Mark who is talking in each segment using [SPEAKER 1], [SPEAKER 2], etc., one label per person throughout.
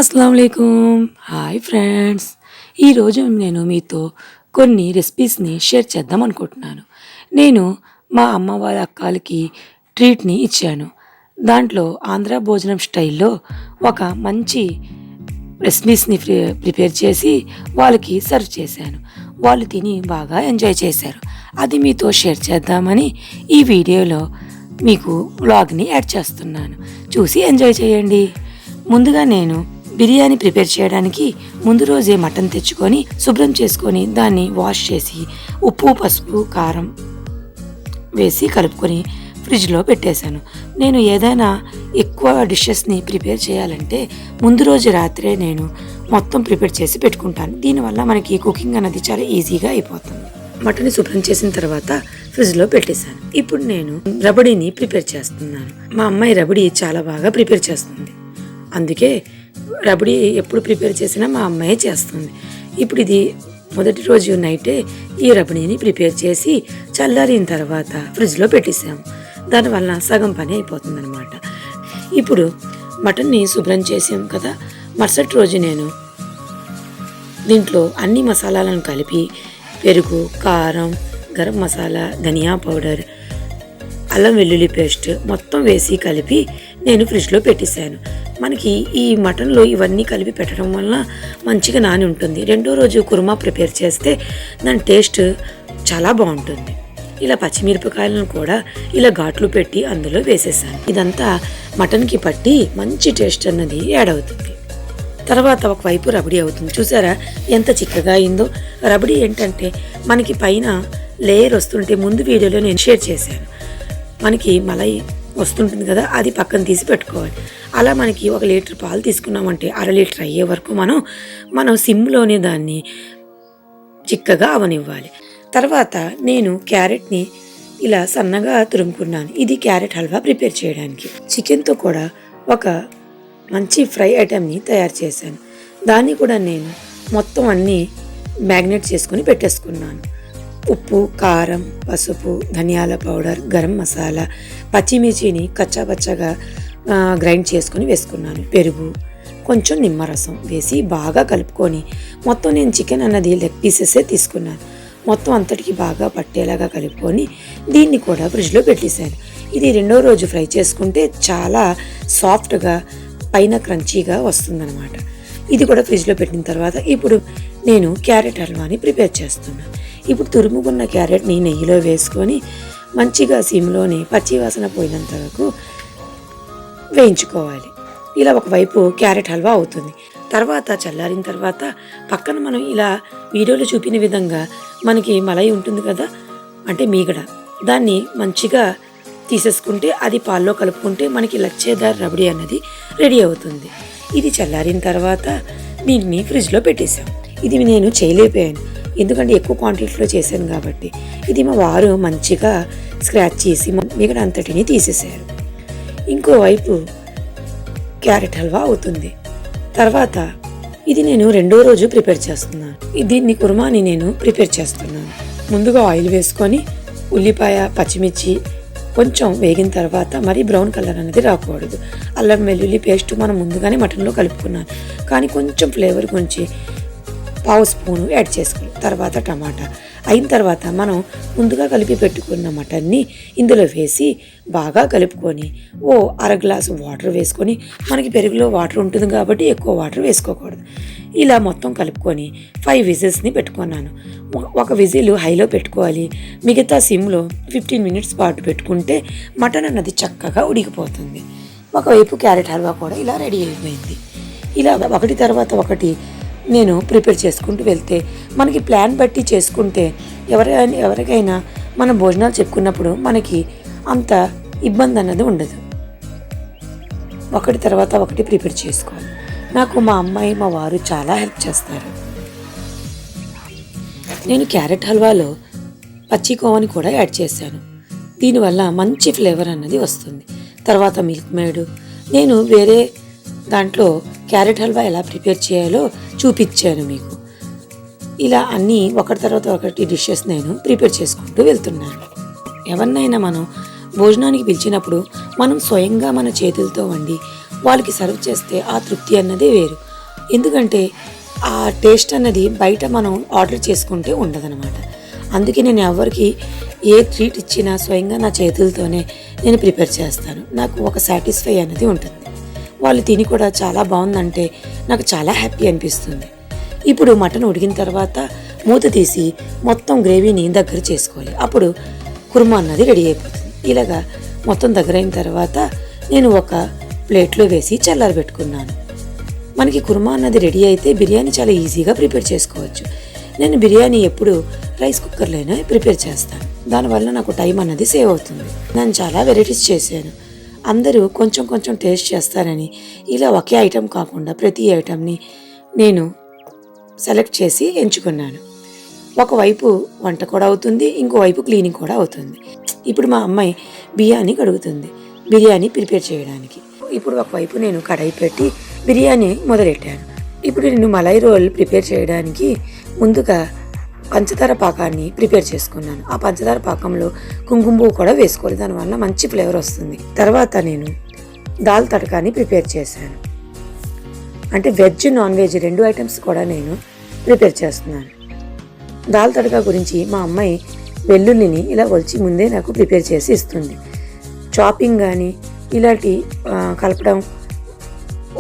[SPEAKER 1] అస్సలాముఅలైకుం. Hi friends. ఈరోజు నేను మీతో కొన్ని రెసిపీస్ని షేర్ చేద్దాం అనుకుంటున్నాను. నేను మా అమ్మ వాళ్ళ అక్కలకి ట్రీట్ని ఇచ్చాను. దాంట్లో ఆంధ్ర భోజనం స్టైల్లో ఒక మంచి రెసిపీస్ని ప్రిపేర్ చేసి వాళ్ళకి సర్వ్ చేశాను. వాళ్ళు తిని బాగా ఎంజాయ్ చేశారు. అది మీతో షేర్ చేద్దామని ఈ వీడియోలో మీకు వ్లాగ్ని యాడ్ చేస్తున్నాను. చూసి ఎంజాయ్ చేయండి. ముందుగా నేను బిర్యానీ ప్రిపేర్ చేయడానికి ముందు రోజే మటన్ తెచ్చుకొని శుభ్రం చేసుకొని దాన్ని వాష్ చేసి ఉప్పు పసుపు కారం వేసి కలుపుకొని ఫ్రిడ్జ్లో పెట్టేశాను. నేను ఏదైనా ఎక్కువ డిషెస్ని ప్రిపేర్ చేయాలంటే ముందు రోజు రాత్రే నేను మొత్తం ప్రిపేర్ చేసి పెట్టుకుంటాను. దీనివల్ల మనకి కుకింగ్ అనేది చాలా ఈజీగా అయిపోతుంది. మటన్ శుభ్రం చేసిన తర్వాత ఫ్రిడ్జ్లో పెట్టేశాను. ఇప్పుడు నేను రబడీని ప్రిపేర్ చేస్తున్నాను. మా అమ్మాయి రబడీ చాలా బాగా ప్రిపేర్ చేస్తుంది. అందుకే రబడీ ఎప్పుడు ప్రిపేర్ చేసినా మా అమ్మాయి చేస్తుంది. ఇప్పుడు ఇది మొదటి రోజు నైటే ఈ రబడీని ప్రిపేర్ చేసి చల్లారిన తర్వాత ఫ్రిడ్జ్లో పెట్టేసాము. దానివల్ల సగం పని అయిపోతుంది అనమాట. ఇప్పుడు మటన్ని శుభ్రం చేసాం కదా, మరుసటి రోజు నేను దీంట్లో అన్ని మసాలాలను కలిపి పెరుగు, కారం, గరం మసాలా, ధనియా పౌడర్, అల్లం వెల్లుల్లి పేస్ట్ మొత్తం వేసి కలిపి నేను ఫ్రిడ్జ్లో పెట్టేశాను. మనకి ఈ మటన్లో ఇవన్నీ కలిపి పెట్టడం వల్ల మంచిగా నాని ఉంటుంది. రెండో రోజు కుర్మా ప్రిపేర్ చేస్తే దాని టేస్ట్ చాలా బాగుంటుంది. ఇలా పచ్చిమిరపకాయలను కూడా ఇలా ఘాట్లు పెట్టి అందులో వేసేసాను. ఇదంతా మటన్కి పట్టి మంచి టేస్ట్ అన్నది యాడ్ అవుతుంది. తర్వాత ఒకవైపు రబడీ అవుతుంది. చూసారా ఎంత చిక్కగా అయిందో. రబడీ ఏంటంటే మనకి పైన లేయర్ వస్తుంటే ముందు వీడియోలో నేను షేర్ చేశాను. మనకి మలై వస్తుంటుంది కదా, అది పక్కన తీసి పెట్టుకోవాలి. అలా మనకి 1 లీటర్ పాలు తీసుకున్నామంటే 1/2 లీటర్ అయ్యే వరకు మనం సిమ్లోనే దాన్ని చిక్కగా అవనివ్వాలి. తర్వాత నేను క్యారెట్ని ఇలా సన్నగా తురుముకున్నాను. ఇది క్యారెట్ హల్వా ప్రిపేర్ చేయడానికి. చికెన్తో కూడా ఒక మంచి ఫ్రై ఐటెంని తయారు చేశాను. దాన్ని కూడా నేను మొత్తం అన్నీ మ్యాగ్నేట్ చేసుకొని పెట్టేసుకున్నాను. ఉప్పు, కారం, పసుపు, ధనియాల పౌడర్, గరం మసాలా, పచ్చిమిర్చిని కచ్చాపచ్చగా గ్రైండ్ చేసుకొని వేసుకున్నాను. పెరుగు, కొంచెం నిమ్మరసం వేసి బాగా కలుపుకొని మొత్తం నేను చికెన్ అన్నది లెగ్ పీసెసే తీసుకున్నాను. మొత్తం అంతటికి బాగా పట్టేలాగా కలుపుకొని దీన్ని కూడా ఫ్రిడ్జ్లో పెట్టేశాను. ఇది రెండో రోజు ఫ్రై చేసుకుంటే చాలా సాఫ్ట్గా పైన క్రంచీగా వస్తుందన్నమాట. ఇది కూడా ఫ్రిడ్జ్లో పెట్టిన తర్వాత ఇప్పుడు నేను క్యారెట్ హల్వాని ప్రిపేర్ చేస్తున్నాను. ఇప్పుడు తురుముకున్న క్యారెట్ని నెయ్యిలో వేసుకొని మంచిగా సిమ్లోనే పచ్చి వాసన పోయినంత వరకు వేయించుకోవాలి. ఇలా ఒకవైపు క్యారెట్ హల్వా అవుతుంది. తర్వాత చల్లారిన తర్వాత పక్కన మనం ఇలా వీడియోలో చూపిన విధంగా మనకి మలై ఉంటుంది కదా, అంటే మీగడ, దాన్ని మంచిగా తీసేసుకుంటే అది పాల్లో కలుపుకుంటే మనకి లచ్చేదార్ రబడీ అన్నది రెడీ అవుతుంది. ఇది చల్లారిన తర్వాత దీన్ని ఫ్రిడ్జ్లో పెట్టేశాం. ఇది నేను చేయలేకపోయాను, ఎందుకంటే ఎక్కువ క్వాంటిటీలో చేశాను కాబట్టి. ఇది మా వారు మంచిగా స్క్రాచ్ చేసి మిగతా అంతటిని తీసేశారు. ఇంకోవైపు క్యారెట్ హల్వా అవుతుంది. తర్వాత ఇది నేను రెండో రోజు ప్రిపేర్ చేస్తున్నాను. దీన్ని కుర్మాని నేను ప్రిపేర్ చేస్తున్నాను. ముందుగా ఆయిల్ వేసుకొని ఉల్లిపాయ, పచ్చిమిర్చి కొంచెం వేగిన తర్వాత మరీ బ్రౌన్ కలర్ అనేది రాకూడదు. అల్లం వెల్లుల్లి పేస్ట్ మనం ముందుగానే మటన్లో కలుపుకున్నాను, కానీ కొంచెం ఫ్లేవర్ గురించి 1/2 స్పూను యాడ్ చేసుకోవాలి. తర్వాత టమాటా అయిన తర్వాత మనం ముందుగా కలిపి పెట్టుకున్న మటన్ని ఇందులో వేసి బాగా కలుపుకొని 1/2 గ్లాసు వాటర్ వేసుకొని, మనకి పెరుగులో వాటర్ ఉంటుంది కాబట్టి ఎక్కువ వాటర్ వేసుకోకూడదు. ఇలా మొత్తం కలుపుకొని 5 విజిల్స్ని పెట్టుకున్నాను. 1 విజిల్ హైలో పెట్టుకోవాలి, మిగతా సిమ్లో 15 మినిట్స్ పాటు పెట్టుకుంటే మటన్ అన్నది చక్కగా ఉడికిపోతుంది. ఒకవైపు క్యారెట్ హల్వా కూడా ఇలా రెడీ అయిపోయింది. ఇలా ఒకటి తర్వాత ఒకటి నేను ప్రిపేర్ చేసుకుంటూ వెళ్తే మనకి ప్లాన్ బట్టి చేసుకుంటే ఎవరికైనా మన భోజనాలు చెప్పుకున్నప్పుడు మనకి అంత ఇబ్బంది అన్నది ఉండదు. ఒకటి తర్వాత ఒకటి ప్రిపేర్ చేసుకోవాలి. నాకు మా అమ్మాయి, మా వారు చాలా హెల్ప్ చేస్తారు. నేను క్యారెట్ హల్వాలో పచ్చి కోవాని కూడా యాడ్ చేశాను. దీనివల్ల మంచి ఫ్లేవర్ అన్నది వస్తుంది. తర్వాత మిల్క్ మేడ్, నేను వేరే దాంట్లో క్యారెట్ హల్వా ఎలా ప్రిపేర్ చేయాలో చూపించాను మీకు. ఇలా అన్నీ ఒకటి తర్వాత ఒకటి డిషెస్ నేను ప్రిపేర్ చేసుకుంటూ వెళ్తున్నాను. ఎవరినైనా మనం భోజనానికి పిలిచినప్పుడు మనం స్వయంగా మన చేతులతో వండి వాళ్ళకి సర్వ్ చేస్తే ఆ తృప్తి అన్నదే వేరు. ఎందుకంటే ఆ టేస్ట్ అన్నది బయట మనం ఆర్డర్ చేసుకుంటే ఉండదనమాట. అందుకే నేను ఎవరికి ఏ ట్రీట్ ఇచ్చినా స్వయంగా నా చేతులతోనే నేను ప్రిపేర్ చేస్తాను. నాకు ఒక సాటిస్ఫై అనేది ఉంటుంది. వాళ్ళు తిని కూడా చాలా బాగుందంటే నాకు చాలా హ్యాపీ అనిపిస్తుంది. ఇప్పుడు మటన్ ఉడికిన తర్వాత మూత తీసి మొత్తం గ్రేవీని దగ్గర చేసుకోవాలి. అప్పుడు కుర్మా అన్నది రెడీ అయిపోతుంది. ఇలాగా మొత్తం దగ్గర అయిన తర్వాత నేను ఒక ప్లేట్లో వేసి చల్లారబెట్టుకున్నాను. మనకి కుర్మా అన్నది రెడీ అయితే బిర్యానీ చాలా ఈజీగా ప్రిపేర్ చేసుకోవచ్చు. నేను బిర్యానీ ఎప్పుడు రైస్ కుక్కర్లోనే ప్రిపేర్ చేస్తాను. దానివల్ల నాకు టైం అన్నది సేవ్ అవుతుంది. నేను చాలా వెరైటీస్ చేశాను. అందరూ కొంచెం కొంచెం టేస్ట్ చేస్తారని ఇలా ఒకే ఐటెం కాకుండా ప్రతి ఐటెంని నేను సెలెక్ట్ చేసి ఎంచుకున్నాను. ఒకవైపు వంట కూడా అవుతుంది, ఇంకోవైపు క్లీనింగ్ కూడా అవుతుంది. ఇప్పుడు మా అమ్మాయి బియ్యాన్ని కడుగుతుంది బిర్యానీ ప్రిపేర్ చేయడానికి. ఇప్పుడు ఒకవైపు నేను కడాయి పెట్టి బిర్యానీ మొదలెట్టాను. ఇప్పుడు నేను మలై రోల్ ప్రిపేర్ చేయడానికి ముందుగా పంచదార పాకాన్ని ప్రిపేర్ చేసుకున్నాను. ఆ పంచదార పాకంలో కుంకుమ పువ్వు కూడా వేసుకోవాలి, దానివల్ల మంచి ఫ్లేవర్ వస్తుంది. తర్వాత నేను దాల్ తడకాని ప్రిపేర్ చేశాను. అంటే వెజ్ నాన్ వెజ్ 2 ఐటమ్స్ కూడా నేను ప్రిపేర్ చేస్తున్నాను. దాల్ తడకా గురించి మా అమ్మాయి వెల్లుల్లిని ఇలా ఒలిచి ముందే నాకు ప్రిపేర్ చేసి ఇస్తుంది. చాపింగ్ కానీ ఇలాంటి కలపడం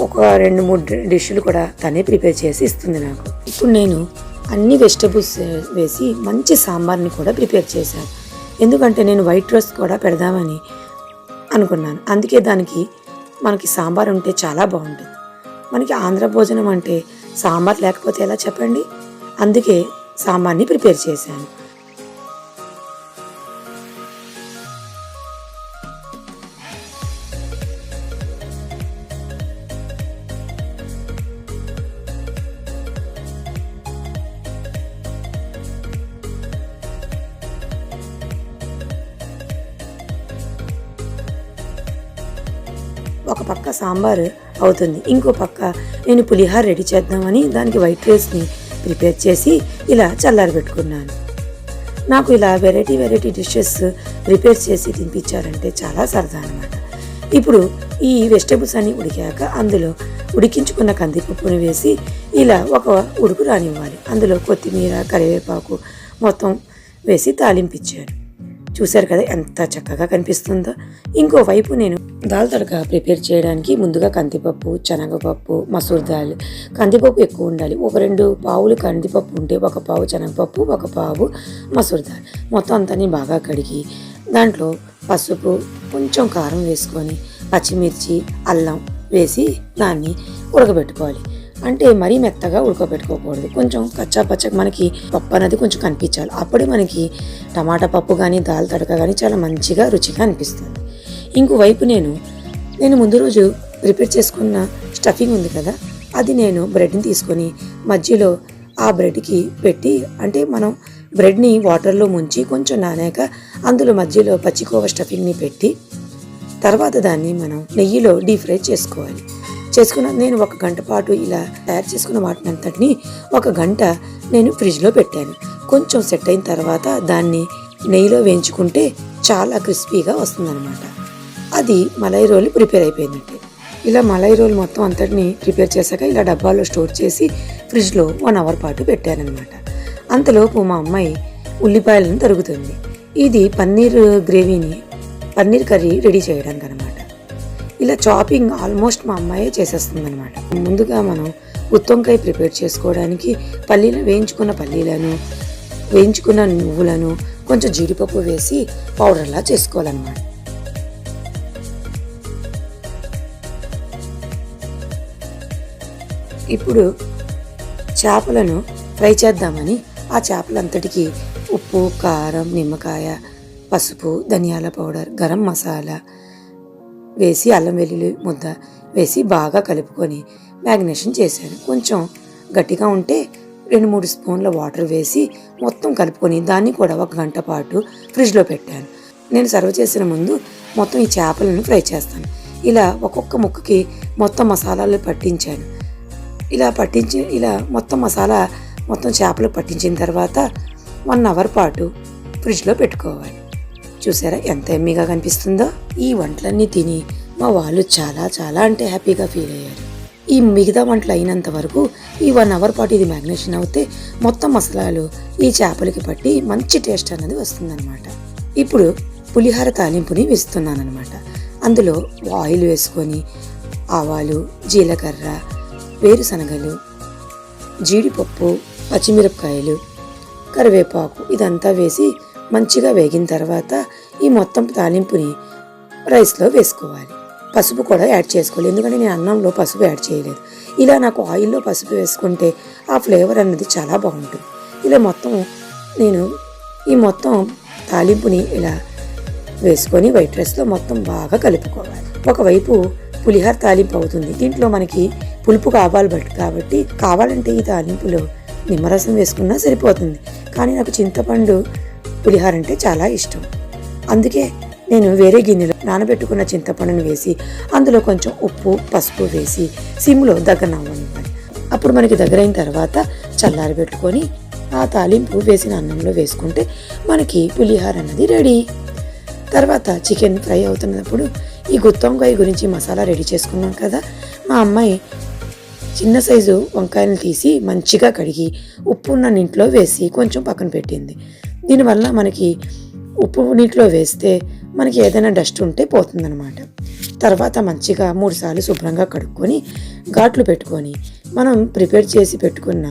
[SPEAKER 1] ఒక 2-3 డిష్లు కూడా తనే ప్రిపేర్ చేసి ఇస్తుంది నాకు. ఇప్పుడు నేను అన్ని వెజిటబుల్స్ వేసి మంచి సాంబార్ని కూడా ప్రిపేర్ చేశాను. ఎందుకంటే నేను వైట్ రైస్ కూడా పెడదామని అనుకున్నాను. అందుకే మనకి సాంబార్ ఉంటే చాలా బాగుంటుంది. మనకి ఆంధ్ర భోజనం అంటే సాంబార్ లేకపోతే ఎలా చెప్పండి? అందుకే సాంబార్ని ప్రిపేర్ చేశాను. ఒక పక్క సాంబార్ అవుతుంది, ఇంకో పక్క నేను పులిహార రెడీ చేద్దామని దానికి వైట్ రైస్ని ప్రిపేర్ చేసి ఇలా చల్లారబెట్టుకున్నాను. నాకు ఇలా వెరైటీ డిషెస్ ప్రిపేర్ చేసి తినిపించారంటే చాలా సరదా అనమాట. ఇప్పుడు ఈ వెజిటబుల్స్ అన్నీ ఉడికాక అందులో ఉడికించుకున్న కందిపప్పుని వేసి ఇలా ఒక ఉడుకు రానివ్వాలి. అందులో కొత్తిమీర, కరివేపాకు మొత్తం వేసి తాలింపిచ్చాను. చూశారు కదా ఎంత చక్కగా కనిపిస్తుందో. ఇంకోవైపు నేను దాల్ తడక ప్రిపేర్ చేయడానికి ముందుగా కందిపప్పు, శనగపప్పు, మసూర్ దాల్. కందిపప్పు ఎక్కువ ఉండాలి. ఒక 2 పావులు కందిపప్పు ఉంటే 1 పావు శనగపప్పు, 1 పావు మసూర్ దాల్. మొత్తం అంతా బాగా కడిగి దాంట్లో పసుపు, కొంచెం కారం వేసుకొని పచ్చిమిర్చి, అల్లం వేసి దాన్ని ఉడకబెట్టుకోవాలి. అంటే మరీ మెత్తగా ఉడకబెట్టుకోకూడదు, కొంచెం కచ్చాపచ్చగా మనకి పప్పు అనేది కొంచెం కనిపించాలి. అప్పుడే మనకి టమాటా పప్పు కానీ దాల్ తడక కానీ చాలా మంచిగా రుచిగా అనిపిస్తుంది. ఇంకోవైపు నేను ముందు రోజు ప్రిపేర్ చేసుకున్న స్టఫింగ్ ఉంది కదా, అది నేను బ్రెడ్ని తీసుకొని మధ్యలో ఆ బ్రెడ్కి పెట్టి, అంటే మనం బ్రెడ్ని వాటర్లో ముంచి కొంచెం నానాక అందులో మధ్యలో పచ్చికోవ స్టఫింగ్ని పెట్టి తర్వాత దాన్ని మనం నెయ్యిలో డీప్ ఫ్రై చేసుకోవాలి. నేను 1 గంట పాటు ఇలా తయారు చేసుకున్న వాటిని అంతటిని 1 గంట నేను ఫ్రిడ్జ్లో పెట్టాను. కొంచెం సెట్ అయిన తర్వాత దాన్ని నెయ్యిలో వేయించుకుంటే చాలా క్రిస్పీగా వస్తుందన్నమాట. అది మలై రోల్ ప్రిపేర్ అయిపోయిందంటే. ఇలా మలై రోల్ మొత్తం అంతటిని ప్రిపేర్ చేశాక ఇలా డబ్బాలో స్టోర్ చేసి ఫ్రిడ్జ్లో 1 అవర్ పాటు పెట్టానన్నమాట. అంతలోపు మా అమ్మాయి ఉల్లిపాయలను తరుగుతుంది. ఇది పన్నీర్ కర్రీ రెడీ చేయడానికి అనమాట. ఇలా చాపింగ్ ఆల్మోస్ట్ మా అమ్మాయే చేసేస్తుంది అనమాట. ముందుగా మనం గుత్తొంకాయ ప్రిపేర్ చేసుకోవడానికి వేయించుకున్న పల్లీలను, వేయించుకున్న నువ్వులను, కొంచెం జీడిపప్పు వేసి పౌడర్లా చేసుకోవాలన్నమాట. ఇప్పుడు చేపలను ఫ్రై చేద్దామని ఆ చేపలంతటికి ఉప్పు, కారం, నిమ్మకాయ, పసుపు, ధనియాల పౌడర్, గరం మసాలా వేసి అల్లం వెల్లుల్లి ముద్ద వేసి బాగా కలుపుకొని మ్యాగ్నేషన్ చేశాను. కొంచెం గట్టిగా ఉంటే 2-3 స్పూన్ల వాటర్ వేసి మొత్తం కలుపుకొని దాన్ని కూడా 1 గంట పాటు ఫ్రిడ్జ్లో పెట్టాను. నేను సర్వ్ చేసిన ముందు మొత్తం ఈ చేపలను ఫ్రై చేస్తాను. ఇలా ఒక్కొక్క ముక్కకి మొత్తం మసాలాలు పట్టించాను. ఇలా మొత్తం మసాలా మొత్తం చేపలు పట్టించిన తర్వాత 1 అవర్ పాటు ఫ్రిడ్జ్లో పెట్టుకోవాలి. చూసారా ఎంత ఎమ్మీగా కనిపిస్తుందో. ఈ వంటలన్నీ తిని మా వాళ్ళు చాలా చాలా అంటే హ్యాపీగా ఫీల్ అయ్యారు. ఈ మిగతా వంటలు అయినంత వరకు ఈ 1 అవర్ పాటు ఇది మ్యాగ్నేషన్ అవుతే మొత్తం మసాలాలు ఈ చేపలకి పట్టి మంచి టేస్ట్ అనేది వస్తుందన్నమాట. ఇప్పుడు పులిహోర తాలింపుని వేస్తున్నానమాట. అందులో ఆయిల్ వేసుకొని ఆవాలు, జీలకర్ర, వేరుశనగలు, జీడిపప్పు, పచ్చిమిరపకాయలు, కరివేపాకు ఇదంతా వేసి మంచిగా వేగిన తర్వాత ఈ మొత్తం తాలింపుని రైస్లో వేసుకోవాలి. పసుపు కూడా యాడ్ చేసుకోవాలి, ఎందుకంటే నేను అన్నంలో పసుపు యాడ్ చేయలేదు. ఇలా నాకు ఆయిల్లో పసుపు వేసుకుంటే ఆ ఫ్లేవర్ అన్నది చాలా బాగుంటుంది. ఇలా నేను ఈ మొత్తం తాలింపుని ఇలా వేసుకొని వైట్ రైస్లో మొత్తం బాగా కలుపుకోవాలి. ఒకవైపు పులిహోర తాలింపు అవుతుంది. దీంట్లో మనకి పులుపు కాబట్టి కావాలంటే ఈ తాలింపులో నిమ్మరసం వేసుకున్నా సరిపోతుంది. కానీ నాకు చింతపండు పులిహోర అంటే చాలా ఇష్టం. అందుకే నేను వేరే గిన్నెలో నానబెట్టుకున్న చింతపండును వేసి అందులో కొంచెం ఉప్పు, పసుపు వేసి సిమ్లో దగ్గరనివ్వాలి. అప్పుడు మనకి దగ్గరైన తర్వాత చల్లారబెట్టుకొని ఆ తాలింపు వేసిన అన్నంలో వేసుకుంటే మనకి పులిహోర అన్నది రెడీ. తర్వాత చికెన్ ఫ్రై అవుతున్నప్పుడు ఈ గుత్తొంకాయ గురించి మసాలా రెడీ చేసుకున్నాం కదా. మా అమ్మాయి చిన్న సైజు వంకాయలు తీసి మంచిగా కడిగి ఉప్పు ఉన్న నీటిలో వేసి కొంచెం పక్కన పెట్టింది. దీనివల్ల మనకి ఉప్పు నీటిలో వేస్తే మనకి ఏదైనా డస్ట్ ఉంటే పోతుందన్నమాట. తర్వాత మంచిగా 3 సార్లు శుభ్రంగా కడుక్కొని ఘాట్లు పెట్టుకొని మనం ప్రిపేర్ చేసి పెట్టుకున్న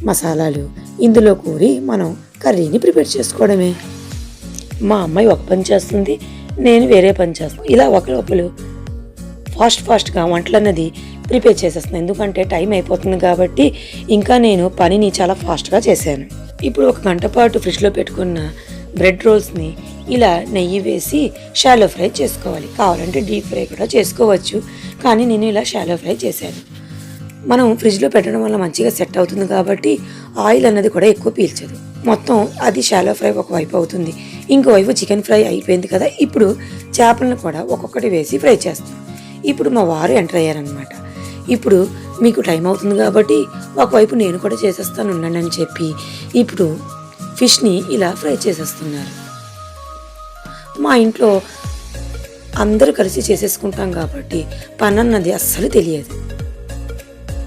[SPEAKER 1] మసాలాలు ఇందులో కూరి మనం కర్రీని ప్రిపేర్ చేసుకోవడమే. మా అమ్మాయి ఒక పని చేస్తుంది, నేను వేరే పని చేస్తాను. ఇలా ఒకరు ఫాస్ట్గా వంటలు అన్నది ప్రిపేర్ చేసేస్తున్నాను. ఎందుకంటే టైం అయిపోతుంది కాబట్టి ఇంకా నేను పనిని చాలా ఫాస్ట్గా చేశాను. ఇప్పుడు 1 గంట పాటు ఫ్రిడ్జ్లో పెట్టుకున్న బ్రెడ్ రోల్స్ని ఇలా నెయ్యి వేసి షాలో ఫ్రై చేసుకోవాలి. కావాలంటే డీప్ ఫ్రై కూడా చేసుకోవచ్చు, కానీ నేను ఇలా షాలో ఫ్రై చేశాను. మనం ఫ్రిడ్జ్లో పెట్టడం వల్ల మంచిగా సెట్ అవుతుంది కాబట్టి ఆయిల్ అన్నది కూడా ఎక్కువ పీల్చదు. మొత్తం అది షాలో ఫ్రై ఒకవైపు అవుతుంది, ఇంకోవైపు చికెన్ ఫ్రై అయిపోయింది కదా. ఇప్పుడు చేపలను కూడా ఒక్కొక్కటి వేసి ఫ్రై చేస్తాం. ఇప్పుడు మా వారు ఎంటర్ అయ్యారనమాట. ఇప్పుడు మీకు టైం అవుతుంది కాబట్టి ఒకవైపు నేను కూడా చేసేస్తాను ఉండండి అని చెప్పి ఇప్పుడు ఫిష్ని ఇలా ఫ్రై చేసేస్తున్నారు. మా ఇంట్లో అందరూ కలిసి చేసేసుకుంటాం కాబట్టి పని అన్నది అస్సలు తెలియదు.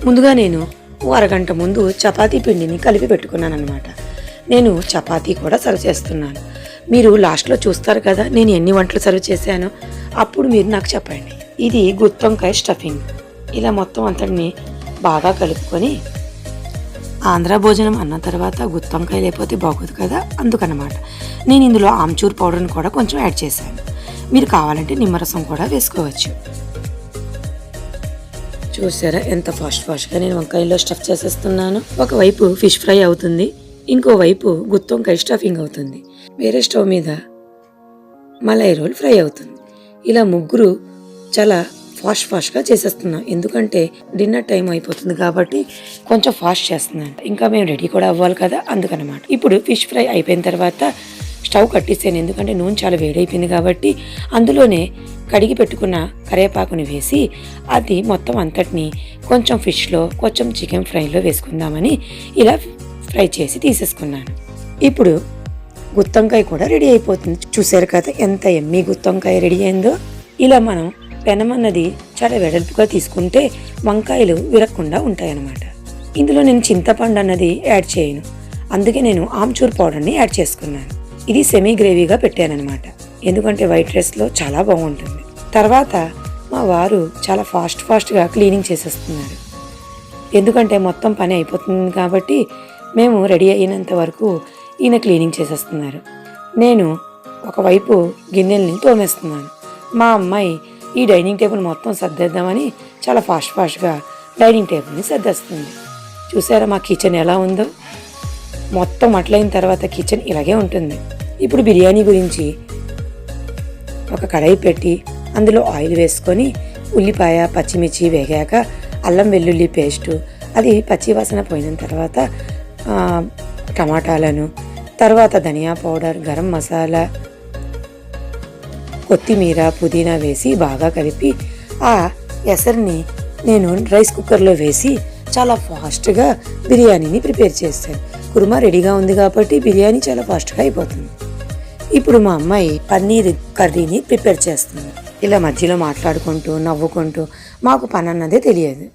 [SPEAKER 1] ముందుగా నేను 1 అరగంట ముందు చపాతీ పిండిని కలిపి పెట్టుకున్నాను అనమాట. నేను చపాతీ కూడా సర్వ్ చేస్తున్నాను. మీరు లాస్ట్లో చూస్తారు కదా నేను ఎన్ని వంటలు సర్వ్ చేశానో, అప్పుడు మీరు నాకు చెప్పండి. ఇది గుత్తొంకాయ స్టఫింగ్. ఇలా మొత్తం అంతటిని బాగా కలుపుకొని ఆంధ్ర భోజనం అన్న తర్వాత గుత్తొంకాయ లేకపోతే బాగోదు కదా, అందుకనమాట నేను ఇందులో ఆమ్చూర్ పౌడర్ని కూడా కొంచెం యాడ్ చేశాను. మీరు కావాలంటే నిమ్మరసం కూడా వేసుకోవచ్చు. చూసారా ఎంత ఫాస్ట్గా నేను వంకాయలో స్టఫ్ చేసేస్తున్నాను. ఒకవైపు ఫిష్ ఫ్రై అవుతుంది, ఇంకోవైపు గుత్తొంకాయ స్టఫింగ్ అవుతుంది. వేరే స్టవ్ మీద మలై రోల్ ఫ్రై అవుతుంది. ఇలా ముగ్గురు చాలా ఫాస్ట్గా చేసేస్తున్నాం. ఎందుకంటే డిన్నర్ టైం అయిపోతుంది కాబట్టి కొంచెం ఫాస్ట్ చేస్తున్నాను. ఇంకా మేము రెడీ కూడా అవ్వాలి కదా, అందుకనమాట. ఇప్పుడు ఫిష్ ఫ్రై అయిపోయిన తర్వాత స్టవ్ కట్టేసాను, ఎందుకంటే నూనె చాలా వేడైపోయింది కాబట్టి అందులోనే కడిగి పెట్టుకున్న కరివేపాకుని వేసి అది మొత్తం అంతటిని కొంచెం ఫిష్లో కొంచెం చికెన్ ఫ్రైలో వేసుకుందామని ఇలా ఫ్రై చేసి తీసేసుకున్నాను. ఇప్పుడు గుత్తొంకాయ కూడా రెడీ అయిపోతుంది. చూసారు కదా ఎంత ఎమ్మీ గుత్తొంకాయ రెడీ అయిందో. ఇలా మనం పెనం అన్నది చాలా వెడల్పుగా తీసుకుంటే వంకాయలు విరగకుండా ఉంటాయన్నమాట. ఇందులో నేను చింతపండు అన్నది యాడ్ చేయను, అందుకే నేను ఆమ్చూర్ పౌడర్ని యాడ్ చేసుకున్నాను. ఇది సెమీ గ్రేవీగా పెట్టానన్నమాట, ఎందుకంటే వైట్ రైస్లో చాలా బాగుంటుంది. తర్వాత మా వారు చాలా ఫాస్ట్గా క్లీనింగ్ చేసేస్తున్నారు, ఎందుకంటే మొత్తం పని అయిపోతుంది కాబట్టి మేము రెడీ అయినంత వరకు ఈయన క్లీనింగ్ చేసేస్తున్నారు. నేను ఒకవైపు గిన్నెల్ని తోమేస్తున్నాను. మా అమ్మాయి ఈ డైనింగ్ టేబుల్ మొత్తం సర్దేద్దామని చాలా ఫాస్ట్గా డైనింగ్ టేబుల్ని సర్దేస్తుంది. చూసారా మా కిచెన్ ఎలా ఉందో. మొత్తం అట్లయిన తర్వాత కిచెన్ ఇలాగే ఉంటుంది. ఇప్పుడు బిర్యానీ గురించి ఒక కడాయి పెట్టి అందులో ఆయిల్ వేసుకొని ఉల్లిపాయ, పచ్చిమిర్చి వేగాక అల్లం వెల్లుల్లి పేస్టు, అది పచ్చివాసన పోయిన తర్వాత టమాటాలను, తర్వాత ధనియా పౌడర్, గరం మసాలా, కొత్తిమీర, పుదీనా వేసి బాగా కలిపి ఆ ఎసరిని నేను రైస్ కుక్కర్లో వేసి చాలా ఫాస్ట్గా బిర్యానీని ప్రిపేర్ చేస్తాను. కుర్మా రెడీగా ఉంది కాబట్టి బిర్యానీ చాలా ఫాస్ట్గా అయిపోతుంది. ఇప్పుడు మా అమ్మాయి పన్నీర్ కర్రీని ప్రిపేర్ చేస్తుంది. ఇలా మధ్యలో మాట్లాడుకుంటూ నవ్వుకుంటూ మాకు పని అన్నదే తెలియదు.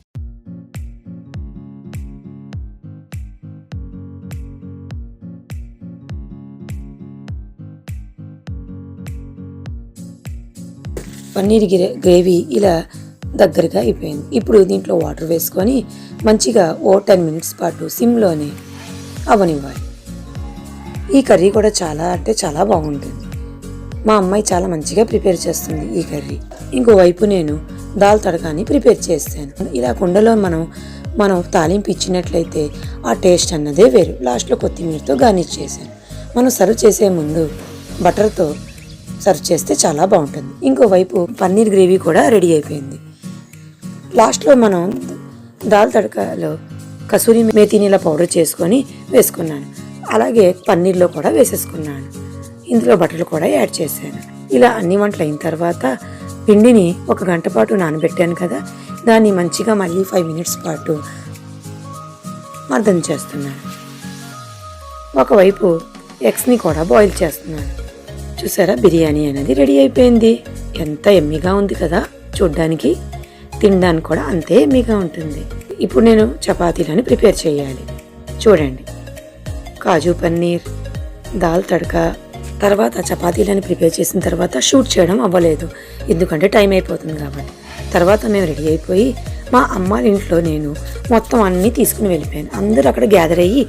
[SPEAKER 1] పన్నీర్ గ్రేవీ ఇలా దగ్గరగా అయిపోయింది. ఇప్పుడు దీంట్లో వాటర్ వేసుకొని మంచిగా 10 మినిట్స్ పాటు సిమ్లోనే అవనివ్వాలి. ఈ కర్రీ కూడా చాలా అంటే చాలా బాగుంటుంది. మా అమ్మాయి చాలా మంచిగా ప్రిపేర్ చేస్తుంది ఈ కర్రీ. ఇంకోవైపు నేను దాల్ తడకాని ప్రిపేర్ చేస్తాను. ఇలా కుండలో మనం తాలింపు ఇచ్చినట్లయితే ఆ టేస్ట్ అన్నదే వేరు. లాస్ట్లో కొత్తిమీరతో గార్నిష్ చేశాను. మనం సర్వ్ చేసే ముందు బటర్తో సర్వ్ చేస్తే చాలా బాగుంటుంది. ఇంకోవైపు పన్నీర్ గ్రేవీ కూడా రెడీ అయిపోయింది. లాస్ట్లో మనం దాల్ తడకలో కసూరి మేతిని ఇలా పౌడర్ చేసుకొని వేసుకున్నాను. అలాగే పన్నీర్లో కూడా వేసేసుకున్నాను. ఇందులో బటర్లు కూడా యాడ్ చేశాను. ఇలా అన్ని వంటలు అయిన తర్వాత పిండిని 1 గంట పాటు నానబెట్టాను కదా, దాన్ని మంచిగా మళ్ళీ 5 మినిట్స్ పాటు మర్దన చేస్తున్నాను. ఒకవైపు ఎగ్స్ని కూడా బాయిల్ చేస్తున్నాను. చూసారా, బిర్యానీ అనేది రెడీ అయిపోయింది. ఎంత ఎమ్మిగా ఉంది కదా, చూడ్డానికి తినడానికి కూడా అంతే ఎమ్మిగా ఉంటుంది. ఇప్పుడు నేను చపాతీలని ప్రిపేర్ చేయాలి. చూడండి, కాజు పన్నీర్, దాల్ తడక, తర్వాత చపాతీలని ప్రిపేర్ చేసిన తర్వాత షూట్ చేయడం అవ్వలేదు, ఎందుకంటే టైం అయిపోతుంది కాబట్టి. తర్వాత మేము రెడీ అయిపోయి మా అమ్మ ఇంట్లో నేను మొత్తం అన్నీ తీసుకుని వెళ్ళిపోయాను. అందరూ అక్కడ గ్యాదర్ అయ్యి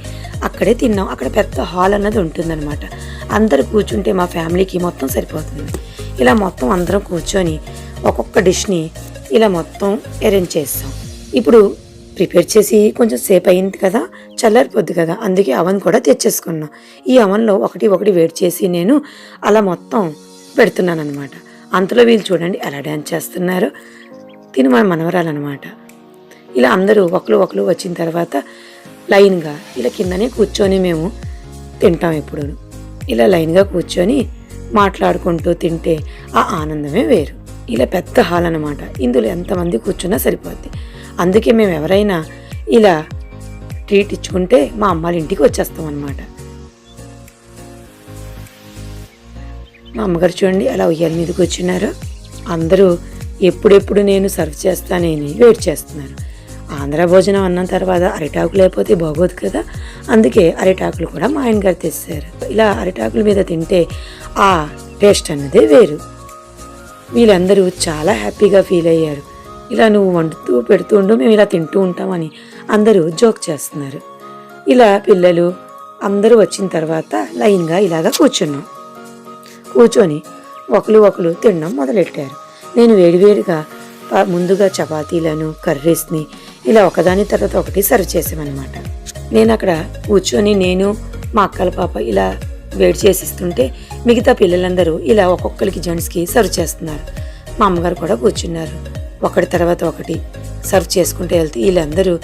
[SPEAKER 1] అక్కడే తిన్నాం. అక్కడ పెద్ద హాల్ అన్నది ఉంటుందన్నమాట. అందరూ కూర్చుంటే మా ఫ్యామిలీకి మొత్తం సరిపోతుంది. ఇలా మొత్తం అందరం కూర్చొని ఒక్కొక్క డిష్ని ఇలా మొత్తం అరేంజ్ చేస్తాం. ఇప్పుడు ప్రిపేర్ చేసి కొంచెం సేపు అయింది కదా, చల్లారిపోద్ది కదా, అందుకే అవన్ కూడా తెచ్చేసుకున్నాం. ఈ అవన్లో ఒకటి వేడి చేసి నేను అలా మొత్తం పెడుతున్నాను అనమాట. అంతలో వీళ్ళు చూడండి ఎలా డ్యాన్స్ చేస్తున్నారు. తిని మన మనవరాలన్నమాట. ఇలా అందరూ ఒకరు వచ్చిన తర్వాత లైన్గా ఇలా కిందనే కూర్చొని మేము తింటాం. ఎప్పుడు ఇలా లైన్గా కూర్చొని మాట్లాడుకుంటూ తింటే ఆ ఆనందమే వేరు. ఇలా పెద్ద హాల్ అన్నమాట. ఇందులో ఎంతమంది కూర్చున్నా సరిపోద్ది. అందుకే మేము ఎవరైనా ఇలా ట్రీట్ ఇచ్చుకుంటే మా అమ్మాళ్ళ ఇంటికి వచ్చేస్తాం అన్నమాట. మా అమ్మగారు చూడండి అలా ఉయ్యాల మీద కూర్చున్నారు. అందరూ ఎప్పుడెప్పుడు నేను సర్వ్ చేస్తానని వెయిట్ చేస్తున్నారు. ఆంధ్ర భోజనం అన్న తర్వాత అరిటాకు లేకపోతే బాగోదు కదా, అందుకే అరిటాకులు కూడా మా ఆయన గారు తెచ్చారు. ఇలా అరిటాకుల మీద తింటే ఆ టేస్ట్ అన్నదే వేరు. వీళ్ళందరూ చాలా హ్యాపీగా ఫీల్ అయ్యారు. ఇలా నువ్వు వండుతూ పెడుతూ ఉండు, మేము ఇలా తింటూ ఉంటామని అందరూ జోక్ చేస్తున్నారు. ఇలా పిల్లలు అందరూ వచ్చిన తర్వాత లైన్గా ఇలాగా కూర్చొని ఒకరు తినడం మొదలెట్టారు. నేను వేడివేడిగా ముందుగా చపాతీలను కర్రీస్ని ఇలా ఒకదాని తర్వాత ఒకటి సర్వ్ చేసామన్నమాట. నేను అక్కడ కూర్చొని నేను మా అక్కల పాప ఇలా వేడి చేసిస్తుంటే మిగతా పిల్లలందరూ ఇలా ఒక్కొక్కరికి జెంట్స్కి సర్వ్ చేస్తున్నారు. మా అమ్మగారు కూడా కూర్చున్నారు. ఒకటి తర్వాత ఒకటి సర్వ్ చేసుకుంటూ వెళ్తే వీళ్ళందరూ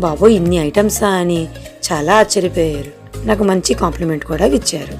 [SPEAKER 1] బాబో ఇన్ని ఐటమ్సా అని చాలా ఆశ్చర్యపోయారు. నాకు మంచి కాంప్లిమెంట్ కూడా ఇచ్చారు.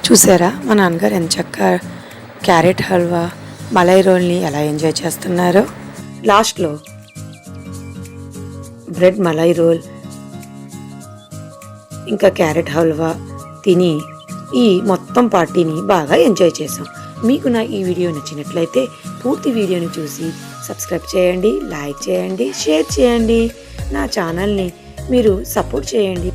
[SPEAKER 1] చూసారా మా నాన్నగారు ఎంత చక్కగా క్యారెట్ హల్వా మలై రోల్ని ఎలా ఎంజాయ్ చేస్తున్నారో. లాస్ట్లో బ్రెడ్ మలై రోల్ ఇంకా క్యారెట్ హల్వా తిని ఈ మొత్తం పార్టీని బాగా ఎంజాయ్ చేసాం. మీకు నా ఈ వీడియో నచ్చినట్లయితే పూర్తి వీడియోని చూసి సబ్స్క్రైబ్ చేయండి, లైక్ చేయండి, షేర్ చేయండి. నా ఛానల్ని మీరు సపోర్ట్ చేయండి.